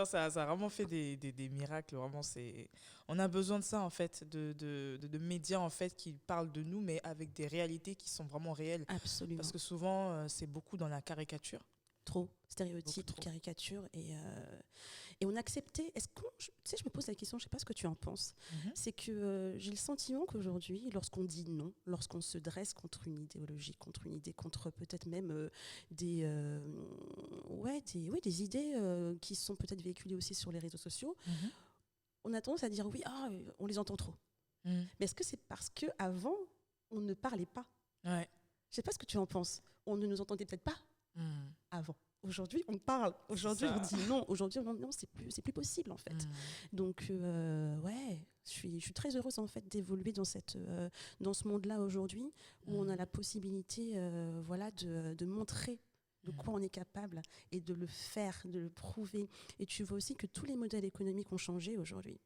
Ça a vraiment fait des miracles. Vraiment, on a besoin de ça, en fait, de médias en fait, qui parlent de nous, mais avec des réalités qui sont vraiment réelles. Absolument. Parce que souvent, c'est beaucoup dans la caricature. Trop stéréotypes, Beaucoup trop. caricatures et on a accepté. Tu sais, je me pose la question, je sais pas ce que tu en penses. C'est que j'ai le sentiment qu'aujourd'hui, lorsqu'on dit non, lorsqu'on se dresse contre une idéologie, contre une idée, contre peut-être même des idées qui sont peut-être véhiculées aussi sur les réseaux sociaux, on a tendance à dire oui, on les entend trop. Mais est-ce que c'est parce que avant on ne parlait pas? Ouais. Je sais pas ce que tu en penses. On ne nous entendait peut-être pas avant. Aujourd'hui, on parle. Aujourd'hui, on dit non. Aujourd'hui, non, c'est plus possible en fait. Donc, je suis très heureuse en fait d'évoluer dans ce monde-là aujourd'hui où on a la possibilité, de montrer de quoi on est capable et de le faire, de le prouver. Et tu vois aussi que tous les modèles économiques ont changé aujourd'hui.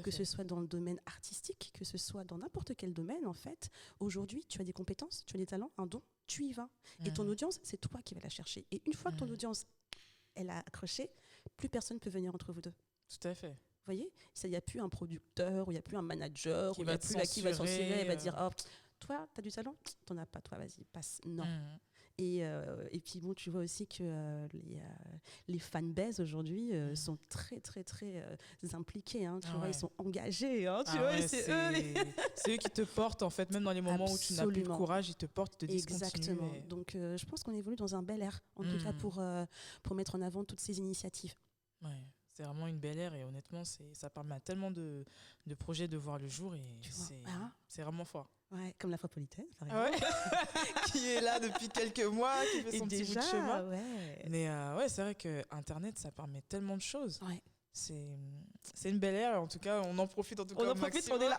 Que ce soit dans le domaine artistique, que ce soit dans n'importe quel domaine en fait. Aujourd'hui, tu as des compétences, tu as des talents, un don, tu y vas. Et ton audience, c'est toi qui vas la chercher. Et une fois que ton audience, elle a accroché, plus personne ne peut venir entre vous deux. Tout à fait. Vous voyez, il n'y a plus un producteur, il n'y a plus un manager, il n'y a plus censurer, qui va censurer et va dire toi, tu as du talent, t'en as pas, toi, vas-y, passe. Non. Et puis bon, tu vois aussi que les fanbases aujourd'hui sont très, très, très impliqués. Hein, tu vois, ils sont engagés. Hein, tu vois, c'est eux qui te portent, en fait, même dans les moments où tu n'as plus de courage, ils te portent, ils te disent Exactement. Continue. Donc, je pense qu'on évolue dans un bel air, en tout cas pour mettre en avant toutes ces initiatives. Ouais. C'est vraiment une belle ère et honnêtement, ça permet à tellement de projets de voir le jour et c'est vraiment fort. Ouais, comme l'Afropolitaine, par exemple. Qui est là depuis quelques mois, qui fait son petit bout de chemin. Ouais. Mais c'est vrai que Internet, ça permet tellement de choses. Ouais. C'est une belle ère, en tout cas, on en profite en tout cas. On en profite, on est là.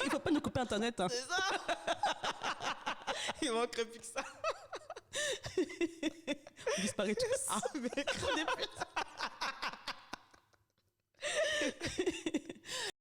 Il ne faut pas nous couper Internet. Hein. C'est ça. Il manquerait plus que ça. On disparaît tous. Ah, mais